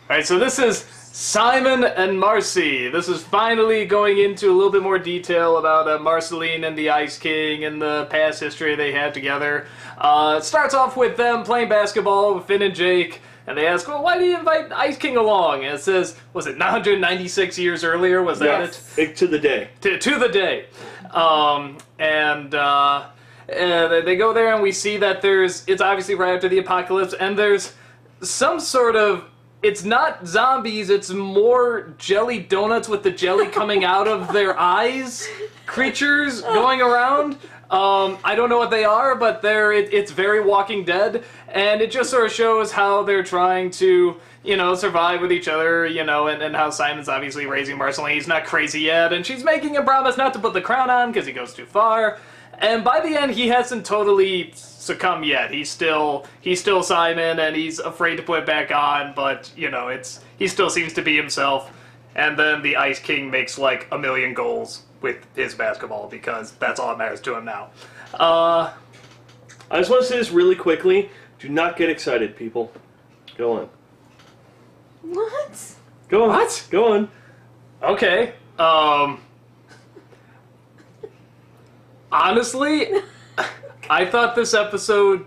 Alright, so this is Simon and Marcy. This is finally going into a little bit more detail about Marceline and the Ice King and the past history they had together. It starts off with them playing basketball with Finn and Jake, and they ask, well, why do you invite Ice King along? And it says, was it 996 years earlier? Was that it? To the day. To the day. And they go there and we see that it's obviously right after the apocalypse, and there's some sort of, it's not zombies, it's more jelly donuts with the jelly coming out of their eyes creatures going around. I don't know what they are, but it's very Walking Dead, and it just sort of shows how they're trying to, survive with each other, and how Simon's obviously raising Marceline. He's not crazy yet, and she's making him promise not to put the crown on because he goes too far. And by the end, he hasn't totally succumbed yet. He's still Simon, and he's afraid to put it back on, but, he still seems to be himself. And then the Ice King makes, like, 1 million goals with his basketball, because that's all that matters to him now. I just want to say this really quickly. Do not get excited, people. Go on. What? Go on. What? Go on. Okay. Honestly, I thought this episode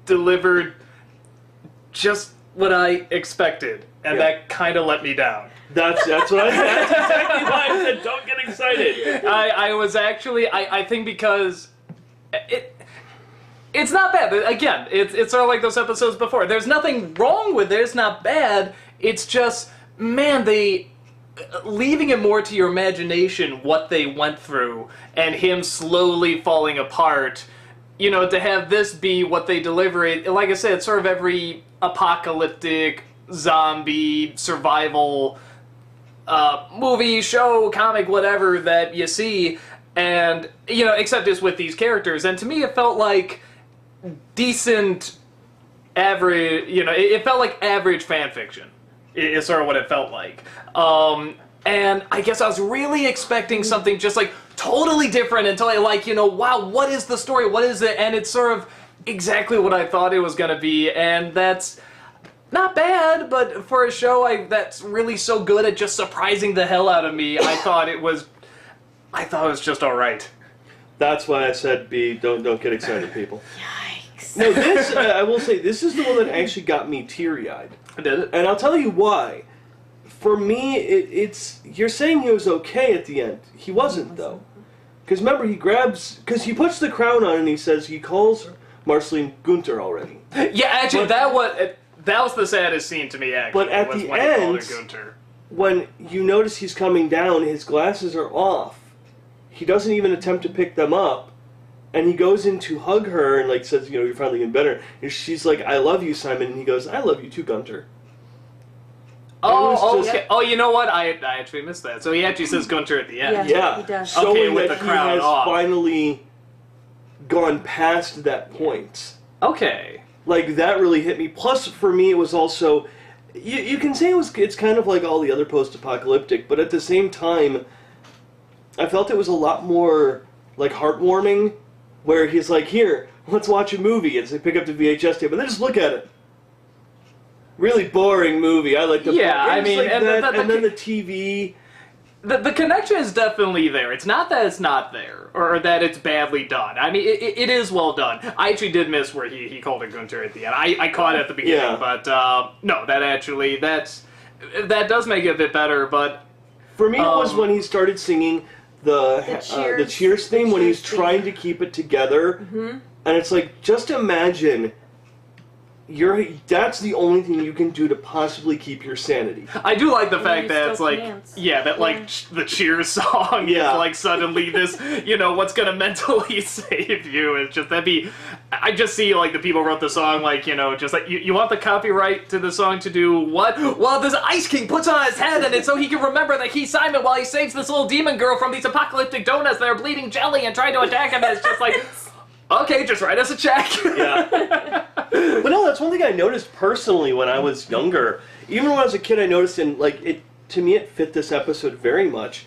delivered just what I expected, and that kind of let me down. That's exactly why I said don't get excited. I was actually, I think because it's not bad. Again, it's sort of like those episodes before. There's nothing wrong with it. It's not bad. It's just, man, leaving it more to your imagination what they went through and him slowly falling apart, to have this be what they deliver. Like I said, it's sort of every apocalyptic zombie survival movie, show, comic, whatever that you see, and, except just with these characters. And to me, it felt like decent, average, it felt like average fan fiction. Is sort of what it felt like. And I guess I was really expecting something just, like, totally different until I, wow, what is the story? What is it? And it's sort of exactly what I thought it was going to be, and that's not bad, but for a show that's really so good at just surprising the hell out of me, I thought it was just alright. That's why I said don't get excited, people. Yikes. No, this, I will say, this is the one that actually got me teary-eyed. Did it? And I'll tell you why. For me, it's you're saying he was okay at the end. He wasn't, though. Because remember, because he puts the crown on and he calls Marceline Gunther already. Yeah, actually, that was the saddest scene to me, actually. But at the end, when you notice he's coming down, his glasses are off. He doesn't even attempt to pick them up. And he goes in to hug her and, says, you're finally getting better. And she's like, I love you, Simon. And he goes, I love you too, Gunther. Oh, okay. Oh, you know what? I actually missed that. So he actually says Gunther at the end. Yeah. He does. Showing okay, with that the crown he has off. finally gone past that point. Okay. That really hit me. Plus, for me, it was also... You can say it's kind of like all the other post-apocalyptic, but at the same time, I felt it was a lot more, heartwarming, where he's like, here, let's watch a movie, and so they pick up the VHS tape, and they just look at it. Really boring movie. I like the and then the TV. The connection is definitely there. It's not that it's not there, or that it's badly done. I mean, it is well done. I actually did miss where he called it Gunther at the end. I caught it at the beginning, but no, that does make it a bit better. But for me, it was when he started singing the Cheers theme, when he's trying to keep it together, and it's like, just imagine. That's the only thing you can do to possibly keep your sanity. I do like the fact that it's the Cheers song is suddenly this, what's gonna mentally save you. It's just, I just see the people wrote the song just you want the copyright to the song to do what? Well, this Ice King puts on his head and it's so he can remember that he's Simon while he saves this little demon girl from these apocalyptic donuts that are bleeding jelly and trying to attack him, and it's just like... Okay, just write us a check. Yeah. But no, that's one thing I noticed personally when I was younger. Even when I was a kid, I noticed, and to me it fit this episode very much.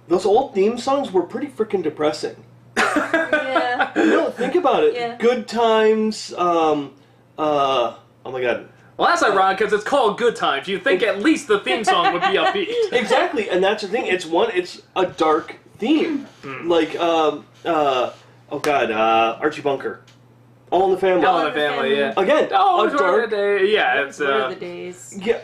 Those old theme songs were pretty freaking depressing. Yeah. No, think about it. Yeah. Good Times, oh my god. Well, that's ironic because it's called Good Times. You'd think at least the theme song would be upbeat. Exactly, and that's the thing. It's a dark theme. Like, Archie Bunker. All in the Family. All in the Family, yeah. Again, Oh, a dark... Yeah, it's... What are the days? Yeah,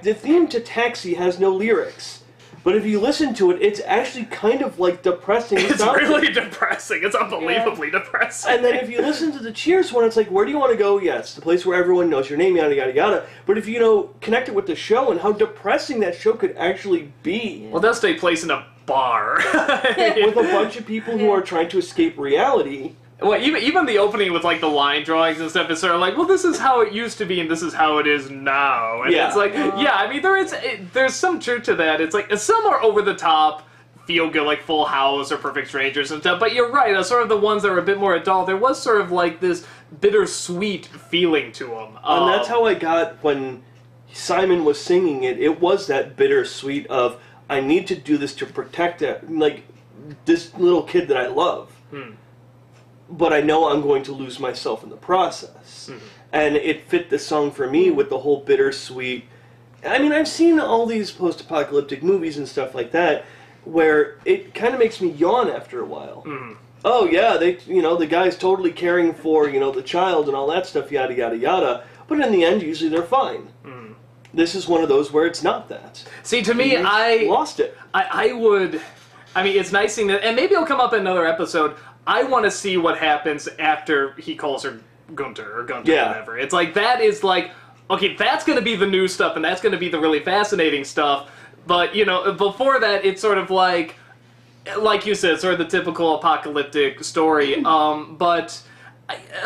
the theme to Taxi has no lyrics. But if you listen to it, it's actually kind of like depressing. It's really depressing. It's unbelievably depressing. And then if you listen to the Cheers one, it's like, where do you want to go? Yeah, it's the place where everyone knows your name, yada, yada, yada. But if you, connect it with the show and how depressing that show could actually be. Well, it does take place in a bar. With a bunch of people who are trying to escape reality. Well, even the opening with, like, the line drawings and stuff is sort of like, well, this is how it used to be and this is how it is now. And it's like, yeah, I mean, there's some truth to that. It's like, some are over the top, feel good, like Full House or Perfect Strangers and stuff, but you're right, sort of the ones that were a bit more adult, there was sort of like this bittersweet feeling to them. And that's how I got when Simon was singing it. It was that bittersweet of, I need to do this to protect this little kid that I love. But I know I'm going to lose myself in the process. And it fit the song for me with the whole bittersweet... I mean, I've seen all these post-apocalyptic movies and stuff like that, where it kind of makes me yawn after a while. Oh yeah, the guy's totally caring for, the child and all that stuff, yada, yada, yada. But in the end, usually they're fine. This is one of those where it's not that. See, to me, I... lost it. I would... I mean, it's nice seeing that... And maybe it'll come up in another episode... I want to see what happens after he calls her Gunter, or whatever. It's like, that is like, okay, that's going to be the new stuff, and that's going to be the really fascinating stuff, but, before that, it's sort of like you said, sort of the typical apocalyptic story, but,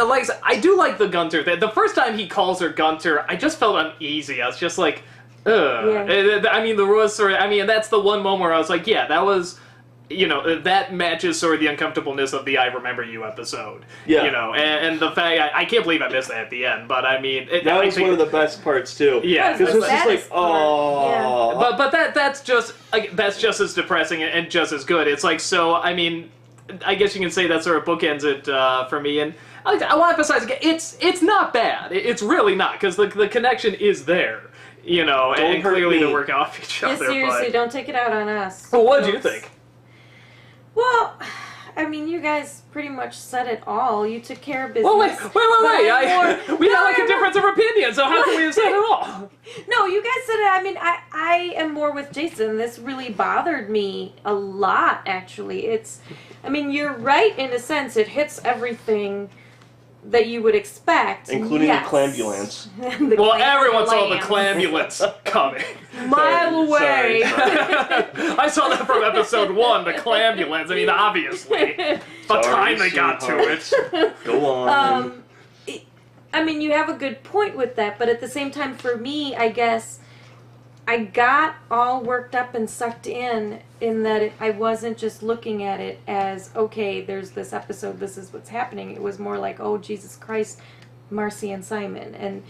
like I said, I do like the Gunter. The first time he calls her Gunter, I just felt uneasy. I was just like, ugh. Yeah. I mean, there was sort of, and that's the one moment where I was like, yeah, that was... that matches sort of the uncomfortableness of the I Remember You episode. Yeah. And the fact, I can't believe I missed that at the end, but I mean... that was one of the best parts, too. Yeah. Because it was just like, oh. Yeah. But that's just as depressing and just as good. It's like, so, I mean, I guess you can say that sort of bookends it for me, and I want to emphasize again, it's not bad. It's really not, because the connection is there. And clearly they work off each other. Seriously, don't take it out on us. Well, what did you think? Well, I mean, you guys pretty much said it all. You took care of business. Well, wait. We had like a difference of opinion, so how can we have said it all? No, you guys said it. I mean, I am more with Jason. This really bothered me a lot, actually. I mean, you're right in a sense. It hits everything that you would expect. Including the clambulance. Well, everyone saw the clambulance coming. Mile away. I saw that from episode 1, the clambulance. I mean, obviously. By the time they got to it. Go on. I mean, you have a good point with that, but at the same time, for me, I guess, I got all worked up and sucked in that I wasn't just looking at it as, okay, there's this episode, this is what's happening. It was more like, oh, Jesus Christ, Marcy and Simon. And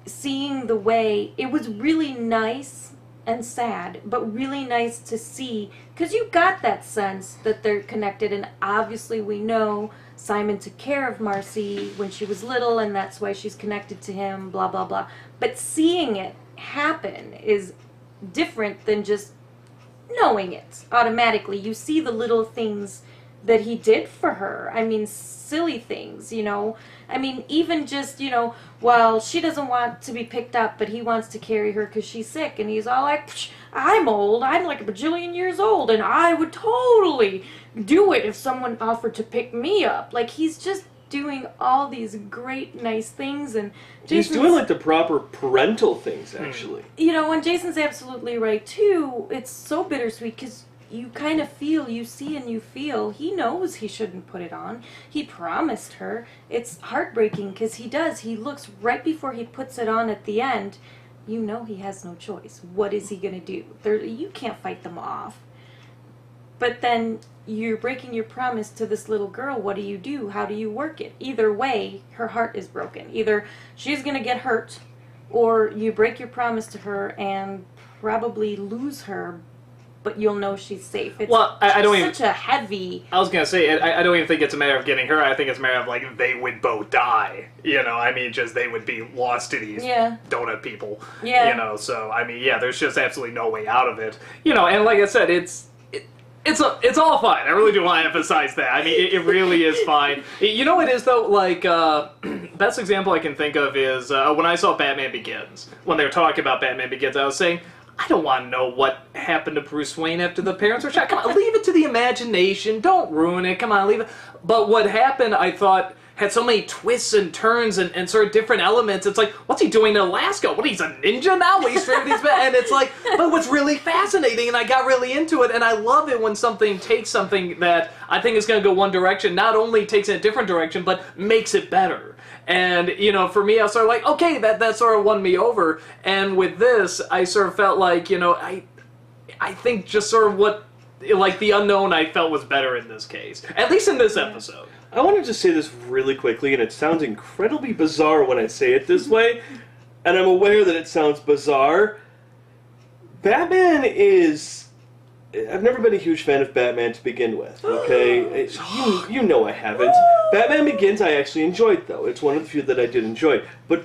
seeing the way, it was really nice and sad, but really nice to see, because you got that sense that they're connected, and obviously we know Simon took care of Marcy when she was little, and that's why she's connected to him, blah, blah, blah. But seeing it happen is different than just knowing it automatically. You see the little things that he did for her. I mean, silly things, I mean, even just, well, she doesn't want to be picked up, but he wants to carry her because she's sick, and he's all like, I'm old, I'm like a bajillion years old, and I would totally do it if someone offered to pick me up. Like, he's just doing all these great, nice things, and he's doing like the proper parental things, actually. And Jason's absolutely right too. It's so bittersweet because you kind of feel, you see and you feel, he knows he shouldn't put it on. He promised her. It's heartbreaking because he does. He looks right before he puts it on at the end. He has no choice. What is he going to do? You can't fight them off. But then you're breaking your promise to this little girl. What do? How do you work it? Either way, her heart is broken. Either she's going to get hurt, or you break your promise to her and probably lose her but you'll know she's safe. It's Well, I don't even... such a heavy... I was going to say, I don't even think it's a matter of getting her. I think it's a matter of, like, they would both die. You know, I mean, just they would be lost to these donut people. Yeah. You know, so, I mean, yeah, there's just absolutely no way out of it. You know, and like I said, it's all fine. I really do want to emphasize that. I mean, it really is fine. You know what it is, though? Like, best example I can think of is when I saw Batman Begins. When they were talking about Batman Begins, I was saying, I don't want to know what happened to Bruce Wayne after the parents were shot. Come on, leave it to the imagination. Don't ruin it. Come on, leave it. But what happened, I thought, had so many twists and turns and sort of different elements. It's like, what's he doing in Alaska? What, he's a ninja now? He's straight these men. And it's like, but what's really fascinating, and I got really into it, and I love it when something takes something that I think is going to go one direction, not only takes it in a different direction, but makes it better. And, you know, for me, I was sort of like, okay, that sort of won me over. And with this, I sort of felt like, you know, I think just sort of what, like, the unknown I felt was better in this case. At least in this episode. I want to just say this really quickly, and it sounds incredibly bizarre when I say it this way, and I'm aware that it sounds bizarre. Batman is... I've never been a huge fan of Batman to begin with, okay? You know I haven't. Batman Begins I actually enjoyed, though. It's one of the few that I did enjoy. But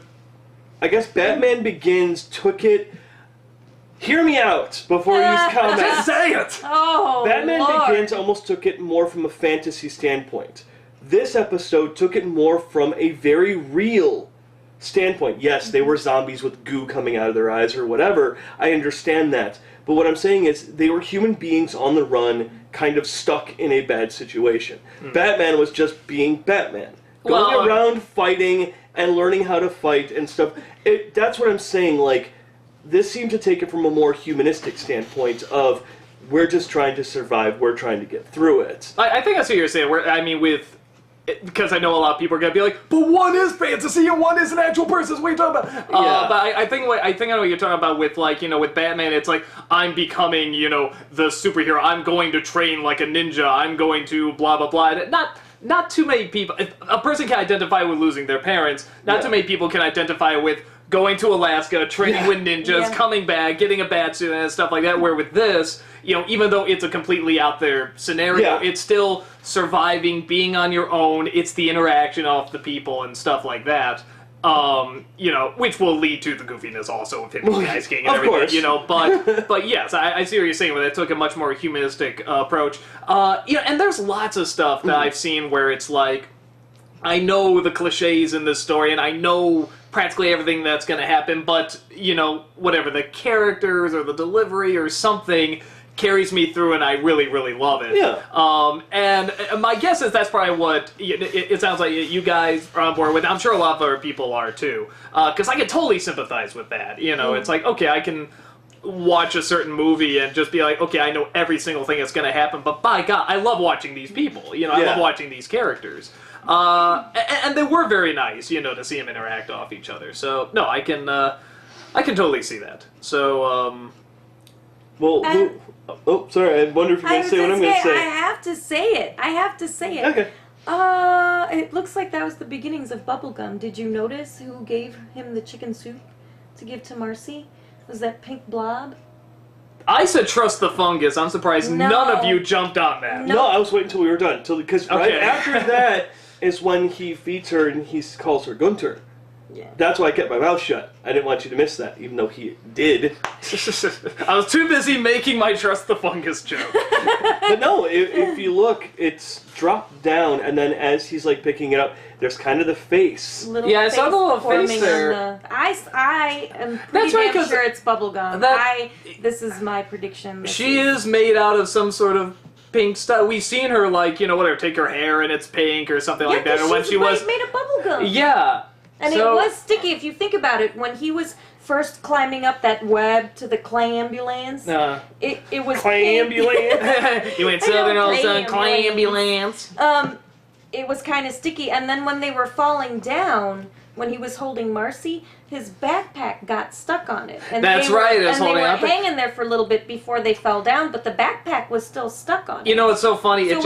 I guess Batman Begins took it... Hear me out before you comment. Just say it! Oh, Batman Lord. Begins almost took it more from a fantasy standpoint. This episode took it more from a very real standpoint. Yes, they were zombies with goo coming out of their eyes or whatever. I understand that. But what I'm saying is they were human beings on the run, kind of stuck in a bad situation. Batman was just being Batman. Going around fighting and learning how to fight and stuff. That's what I'm saying. Like, this seemed to take it from a more humanistic standpoint of we're just trying to survive, we're trying to get through it. I think that's what you're saying. I mean, because I know a lot of people are going to be like, but one is fantasy and one is an actual person. What are you talking about? But I think I know what you're talking about with, like, you know, with Batman. It's like, I'm becoming, you know, the superhero. I'm going to train like a ninja. I'm going to blah, blah, blah. And not too many people. If a person can identify with losing their parents. Not too many people can identify with going to Alaska, training with ninjas, coming back, getting a bat suit and stuff like that. Where with this, you know, even though it's a completely out there scenario, it's still surviving, being on your own. It's the interaction of the people and stuff like that. You know, which will lead to the goofiness also of him ice skating and everything. Course. You know, but yes, I see what you're saying. Where they took a much more humanistic approach. You know, and there's lots of stuff that I've seen where it's like, I know the cliches in this story, and I know practically everything that's going to happen, but, you know, whatever, the characters or the delivery or something carries me through, and I really, really love it. Yeah. And my guess is that's probably what it sounds like you guys are on board with. I'm sure a lot of other people are, too. Because I can totally sympathize with that. You know, it's like, okay, I can watch a certain movie and just be like, okay, I know every single thing that's going to happen, but by God, I love watching these people. You know, I love watching these characters. And they were very nice, you know, to see them interact off each other. So, no, I can totally see that. So, Well, sorry, I wonder if you're going to say what I'm going to say. I have to say it. Okay. It looks like that was the beginnings of bubblegum. Did you notice who gave him the chicken soup to give to Marcy? Was that pink blob? I said trust the fungus. I'm surprised none of you jumped on that. No, I was waiting until we were done. Because right after that is when he feeds her and he calls her Gunter. Yeah. That's why I kept my mouth shut. I didn't want you to miss that, even though he did. I was too busy making my trust the fungus joke. But no, if you look, it's dropped down, and then as he's like picking it up, there's kind of the face. I saw the little face there. I am pretty damn sure it's bubblegum. This is my prediction. She is made out of some sort of pink stuff. We've seen her, like, you know, whatever, take her hair and it's pink or something like that. Or when she was made of bubblegum. Yeah. And it was sticky, if you think about it. When he was first climbing up that web to the Clam-ambulance, it was Clam-ambulance? You went Southern all of a sudden, Clam-ambulance. It was kind of sticky. And then when they were falling down, when he was holding Marcy, his backpack got stuck on it. And That's right, it was holding up. up. They were hanging there for a little bit before they fell down, but the backpack was still stuck on it. You know what's so funny? So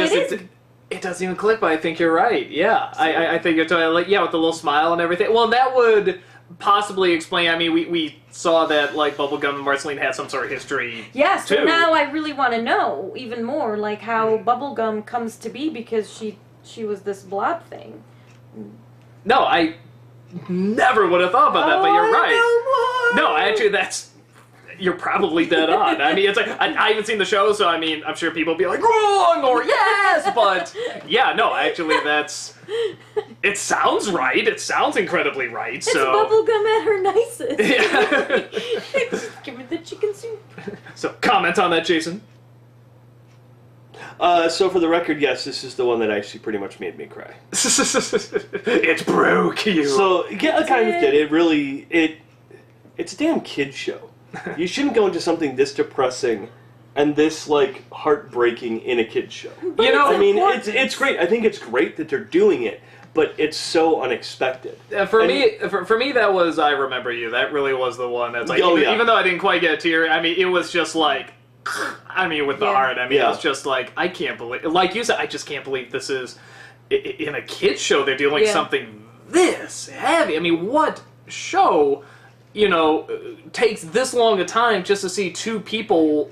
It doesn't even click, but I think you're right. Yeah, I think you're totally like, with the little smile and everything. Well, that would possibly explain. I mean, we saw that like Bubblegum and Marceline had some sort of history. Yeah, so too. now I really want to know even more, like how Bubblegum comes to be because she was this blob thing. No, I never would have thought about that, but you're right. No, actually, you're probably dead on. I mean, it's like, I haven't seen the show, so I mean, I'm sure people will be like, wrong, or yes, but yeah, no, actually, it sounds right. It sounds incredibly right, It's so. Bubblegum at her nicest. Yeah. Just give me the chicken soup. So, comment on that, Jason. So for the record, yes, this is the one that actually pretty much made me cry. It broke you. So, yeah, I kind of did. It's a damn kid show. You shouldn't go into something this depressing and this, like, heartbreaking in a kid show. You know, I mean, it's great. I think it's great that they're doing it, but it's so unexpected. For me, that was I Remember You. That really was the one that's like, even though I didn't quite get a tear, I mean, it was just like, I mean, with the heart. I mean, it was just like, I can't believe, like you said, I just can't believe this is, in a kid's show, they're doing like something this heavy. I mean, what show, takes this long a time just to see two people,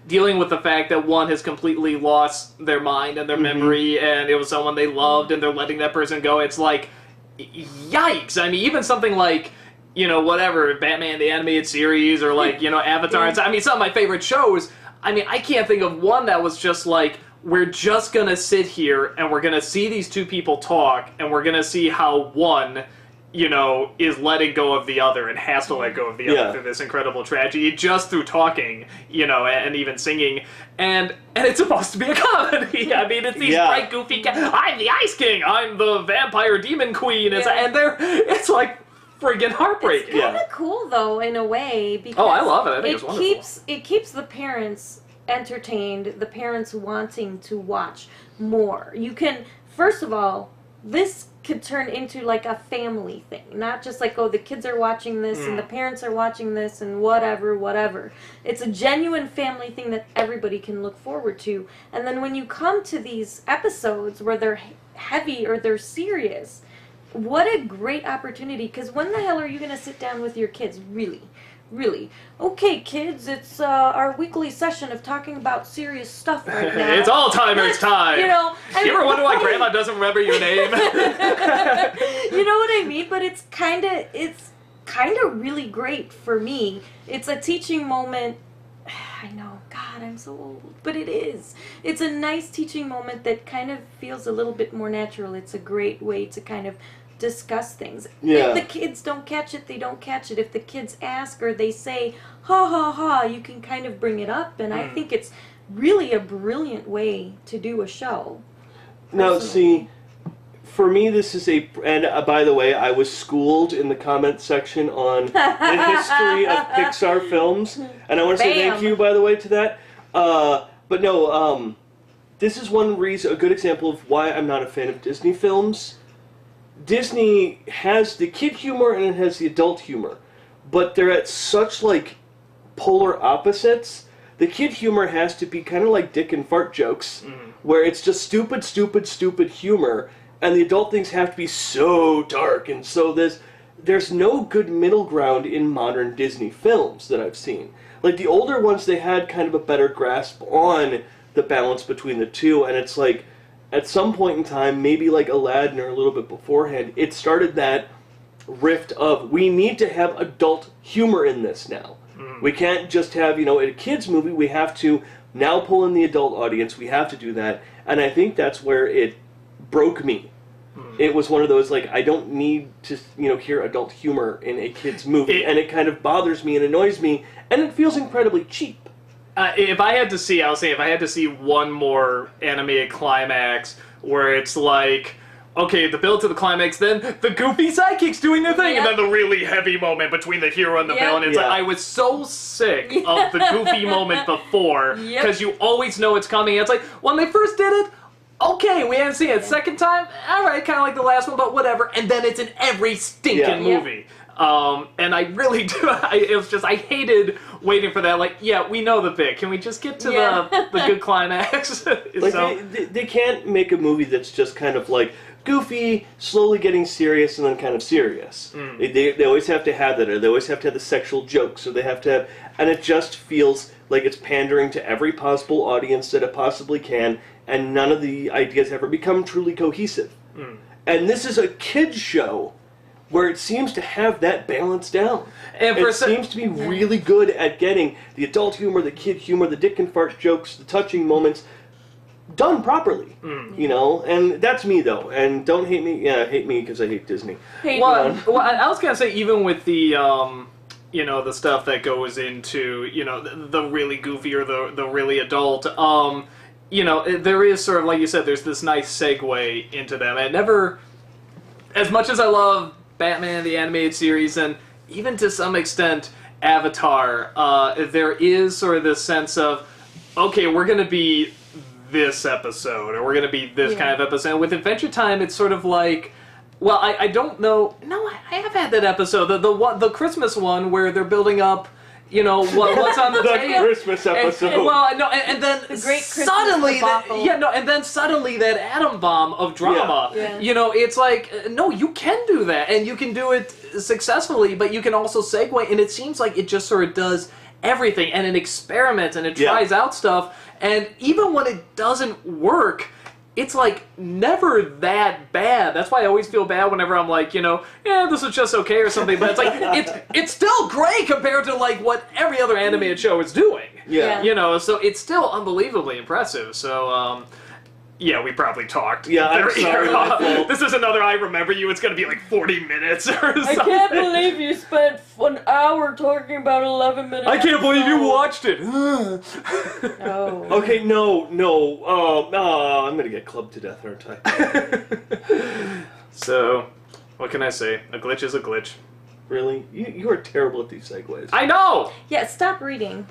dealing with the fact that one has completely lost their mind and their memory, and it was someone they loved, and they're letting that person go. It's like, yikes. I mean, even something like, whatever, Batman the Animated Series, or like, Avatar. I mean, some of my favorite shows, I mean, I can't think of one that was just like, we're just gonna sit here, and we're gonna see these two people talk, and we're gonna see how one, is letting go of the other, and has to let go of the other through this incredible tragedy, just through talking, and even singing. And it's supposed to be a comedy. I mean, it's these bright, goofy I'm the Ice King, I'm the Vampire Demon Queen, it's like, friggin' heartbreaking. It's kind of cool, though, in a way, because I love it. I think it's wonderful. It keeps the parents entertained, the parents wanting to watch more. You can, first of all, this could turn into like a family thing, not just like, oh, the kids are watching this and the parents are watching this and whatever. It's a genuine family thing that everybody can look forward to. And then when you come to these episodes where they're heavy or they're serious, what a great opportunity, because when the hell are you going to sit down with your kids, really? Okay, kids, it's our weekly session of talking about serious stuff right now. It's Alzheimer's time! You ever wonder why Grandma doesn't remember your name? You know what I mean? But it's kind of really great for me. It's a teaching moment. I know, God, I'm so old, but it is. It's a nice teaching moment that kind of feels a little bit more natural. It's a great way to kind of discuss things. Yeah. If the kids don't catch it, they don't catch it. If the kids ask or they say, ha ha ha, you can kind of bring it up. And I think it's really a brilliant way to do a show. Now, see, for me, this is and by the way, I was schooled in the comment section on the history of Pixar films, and I want to say thank you, by the way, to that. But no, this is one reason, a good example of why I'm not a fan of Disney films. Disney has the kid humor and it has the adult humor, but they're at such like polar opposites. The kid humor has to be kind of like dick and fart jokes, where it's just stupid humor, and the adult things have to be so dark, and so there's no good middle ground in modern Disney films that I've seen. Like the older ones, they had kind of a better grasp on the balance between the two, and it's like, at some point in time, maybe like Aladdin or a little bit beforehand, it started that rift of, we need to have adult humor in this now. We can't just have, a kid's movie, we have to now pull in the adult audience, we have to do that, and I think that's where it broke me. It was one of those, like, I don't need to, hear adult humor in a kid's movie, and it kind of bothers me and annoys me, and it feels incredibly cheap. If I had to see one more animated climax where it's like, okay, the build to the climax, then the goofy sidekicks doing their thing, and then the really heavy moment between the hero and the villain. It's like, I was so sick of the goofy moment before, because you always know it's coming. It's like, when they first did it, okay, we haven't seen it. Second time, alright, kind of like the last one, but whatever. And then it's in every stinking movie. And I really do, it was just, I hated waiting for that, like, we know the bit, can we just get to the good climax? Like, they can't make a movie that's just kind of like, goofy, slowly getting serious, and then kind of serious. They always have to have that, or they always have to have the sexual jokes, or they have to have... And it just feels like it's pandering to every possible audience that it possibly can, and none of the ideas ever become truly cohesive. And this is a kid's show where it seems to have that balance down. And it seems to be really good at getting the adult humor, the kid humor, the dick and fart jokes, the touching moments done properly. You know, and that's me though. And don't hate me. Yeah, hate me because I hate Disney. Well, I was gonna say, even with the you know, the stuff that goes into, you know, the really goofy or the really adult, you know, there is sort of, like you said, there's this nice segue into them. And never, as much as I love Batman, the animated series, and even to some extent Avatar, there is sort of this sense of, okay, we're going to be this episode, or we're going to be this kind of episode. With Adventure Time, it's sort of like, well, I don't know. No, I have had that episode, the Christmas one, where they're building up, you know, what's on the table. Christmas episode. And then the great Christmas suddenly, debacle. and then suddenly that atom bomb of drama. Yeah. You know, it's like, no, you can do that, and you can do it successfully, but you can also segue, and it seems like it just sort of does everything, and it experiments, and it tries out stuff, and even when it doesn't work, it's like never that bad. That's why I always feel bad whenever I'm like, you know, yeah, this is just okay or something. But it's like it's still great compared to like what every other animated show is doing. Yeah. You know, so it's still unbelievably impressive. So yeah, we probably talked. Yeah, I'm sorry. This is another I Remember You. It's going to be like 40 minutes or something. I can't believe you spent an hour talking about 11 minutes. I can't believe you watched it. No. Okay, no. I'm going to get clubbed to death, aren't I? So, what can I say? A glitch is a glitch. Really? You are terrible at these segues. I know! Yeah, stop reading.